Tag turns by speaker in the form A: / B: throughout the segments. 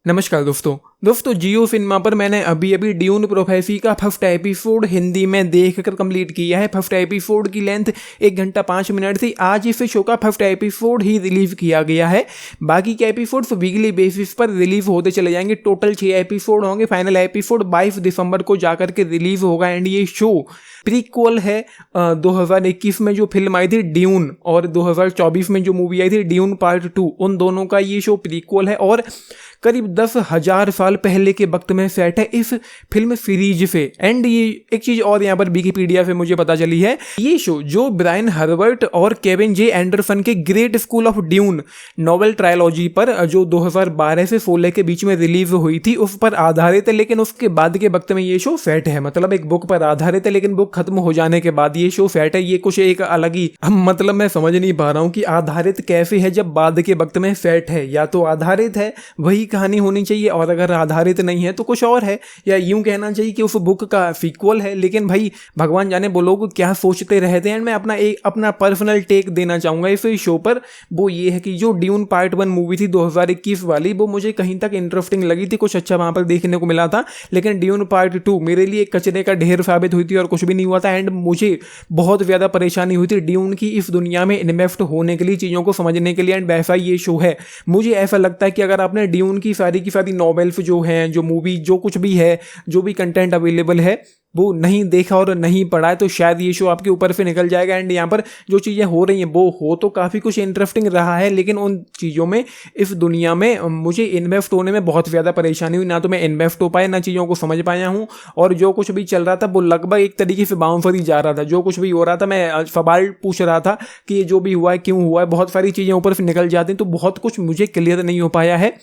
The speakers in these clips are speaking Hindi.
A: नमस्कार दोस्तों जियो सिनेमा पर मैंने अभी ड्यून प्रोफेसी का फर्स्ट एपिसोड हिंदी में देखकर कंप्लीट किया है। फर्स्ट एपिसोड की लेंथ 1 घंटा 5 मिनट थी। आज इस शो का फर्स्ट एपिसोड ही रिलीज किया गया है। बाकी के एपिसोड्स वीकली बेसिस पर रिलीज होते चले जाएंगे। टोटल 6 एपिसोड होंगे। फाइनल एपिसोड 22 दिसंबर को जाकर के रिलीज होगा। एंड ये शो प्रीक्वल है 2021 में जो फिल्म आई थी ड्यून और 2024 में जो मूवी आई थी ड्यून पार्ट 2, उन दोनों का ये शो प्रीक्वल है और करीब 10,000 साल पहले के वक्त में सेट है इस फिल्म सीरीज से। एंड ये एक चीज और यहाँ पर विकिपीडिया से मुझे पता चली है, ये शो जो ब्रायन हर्बर्ट और केविन जे एंडरसन के great school of dune novel trilogy पर जो 2012 से 16 के बीच में रिलीज हुई थी उस पर आधारित है। लेकिन उसके बाद के वक्त में ये शो सेट है, मतलब एक बुक पर आधारित है लेकिन बुक खत्म हो जाने के बाद ये शो सेट है। ये कुछ एक अलग ही, मतलब मैं समझ नहीं पा रहा हूँ कि आधारित कैसे है जब बाद के वक्त में सेट है। या तो आधारित है वही कहानी होनी चाहिए और अगर आधारित नहीं है तो कुछ और है, या यूं कहना चाहिए कि उस बुक का सीक्वल है। लेकिन भाई भगवान जाने वो लोग क्या सोचते रहते हैं। मैं अपना पर्सनल टेक देना चाहूंगा इस शो पर। वो ये है कि जो ड्यून पार्ट 1 मूवी थी 2021 वाली, वो मुझे कहीं तक इंटरेस्टिंग लगी थी, कुछ अच्छा वहां पर देखने को मिला था। लेकिन ड्यून पार्ट 2 मेरे लिए कचरे का ढेर साबित हुई थी और कुछ भी नहीं हुआ था। एंड मुझे बहुत ज्यादा परेशानी हुई थी ड्यून की इस दुनिया में इन्वेस्ट होने के लिए, चीजों को समझने के लिए। एंड वैसा ये शो है। मुझे ऐसा लगता है कि अगर आपने ड्यून की सारी नॉवेल्स जो हैं, जो मूवी, जो कुछ भी है, जो भी कंटेंट अवेलेबल है, वो नहीं देखा और नहीं पढ़ा है तो शायद ये शो आपके ऊपर से निकल जाएगा। एंड यहाँ पर जो चीज़ें हो रही हैं वो हो तो काफ़ी कुछ इंटरेस्टिंग रहा है, लेकिन उन चीज़ों में, इस दुनिया में मुझे इन्वेस्ट होने में बहुत ज़्यादा परेशानी हुई। ना तो मैं इन्वेस्ट हो पाया, ना चीज़ों को समझ पाया हूँ। और जो कुछ भी चल रहा था वो लगभग एक तरीके से बाउंसर ही जा रहा था। जो कुछ भी हो रहा था मैं सवाल पूछ रहा था कि ये जो भी हुआ है क्यों हुआ है। बहुत सारी चीज़ें ऊपर से निकल जाती हैं तो बहुत कुछ मुझे क्लियर नहीं हो पाया है।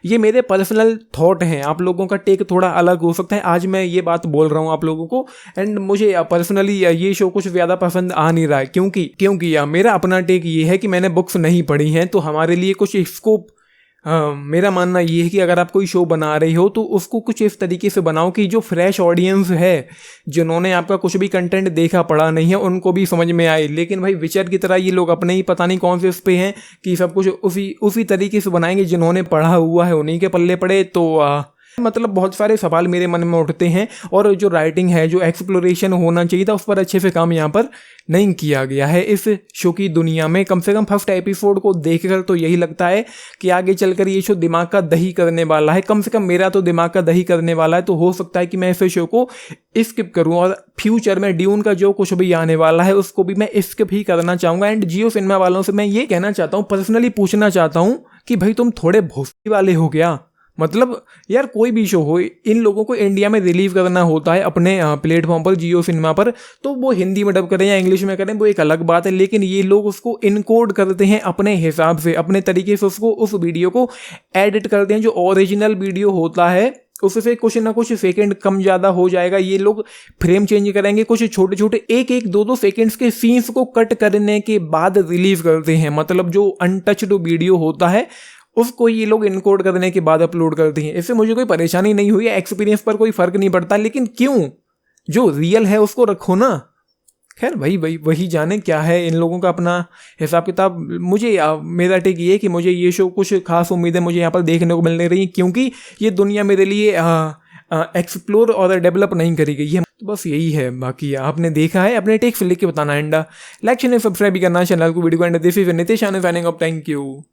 A: ये मेरे पर्सनल थॉट हैं, आप लोगों का टेक थोड़ा अलग हो सकता है। आज मैं ये बात बोल रहा हूँ आप लोगों को। एंड मुझे पर्सनली ये शो कुछ ज़्यादा पसंद आ नहीं रहा है क्योंकि मेरा अपना टेक ये है कि मैंने बुक्स नहीं पढ़ी हैं तो हमारे लिए कुछ स्कोप, मेरा मानना ये है कि अगर आप कोई शो बना रही हो तो उसको कुछ इस तरीके से बनाओ कि जो फ्रेश ऑडियंस है, जिन्होंने आपका कुछ भी कंटेंट देखा पढ़ा नहीं है, उनको भी समझ में आए। लेकिन भाई विचर की तरह ये लोग अपने ही पता नहीं कौन से उस पे हैं कि सब कुछ उसी तरीके से बनाएंगे। जिन्होंने पढ़ा हुआ है उन्हीं के पल्ले पड़े तो मतलब बहुत सारे सवाल मेरे मन में उठते हैं। और जो राइटिंग है, जो एक्सप्लोरेशन होना चाहिए था, उस पर अच्छे से काम यहाँ पर नहीं किया गया है इस शो की दुनिया में। कम से कम फर्स्ट एपिसोड को देखकर तो यही लगता है कि आगे चलकर ये शो दिमाग का दही करने वाला है। कम से कम मेरा तो दिमाग का दही करने वाला है। तो हो सकता है कि मैं इस शो को स्किप करूं और फ्यूचर में ड्यून का जो कुछ भी आने वाला है उसको भी मैं स्किप ही करना चाहूँगा। एंड जियो सिनेमा वालों से मैं ये कहना चाहता हूँ, पर्सनली पूछना चाहता हूँ कि भाई तुम थोड़े भोसड़ी वाले हो गया। मतलब यार कोई भी शो हो, इन लोगों को इंडिया में रिलीव करना होता है अपने प्लेटफॉर्म पर, जियो सिनेमा पर, तो वो हिंदी में डब करें या इंग्लिश में करें वो एक अलग बात है। लेकिन ये लोग उसको इनकोड करते हैं अपने हिसाब से, अपने तरीके से उसको, उस वीडियो को एडिट करते हैं। जो ओरिजिनल वीडियो होता है उससे कुछ ना कुछ सेकंड कम ज़्यादा हो जाएगा। ये लोग फ्रेम चेंज करेंगे, कुछ छोटे छोटे 1-1, 2-2 सेकेंड्स के सीन्स को कट करने के बाद रिलीव करते हैं। मतलब जो अनटच्ड वीडियो होता है उसको ये लोग इनकोड करने के बाद अपलोड करते हैं। इससे मुझे कोई परेशानी नहीं हुई, एक्सपीरियंस पर कोई फर्क नहीं पड़ता। लेकिन क्यों, जो रियल है उसको रखो ना। खैर वही जाने क्या है इन लोगों का अपना हिसाब किताब। मुझे मेरा टेक ये है कि मुझे ये शो कुछ खास उम्मीदें मुझे यहाँ पर देखने को मिलने रही, क्योंकि ये दुनिया मेरे लिए एक्सप्लोर और डेवलप नहीं करी गई है। तो बस यही है। बाकी आपने देखा है, अपने टेक्स लिख के बताना। एंड लाइक, शेयर, सब्सक्राइब भी करना चैनल को, वीडियो को। And this is Nitesh signing off. Thank you.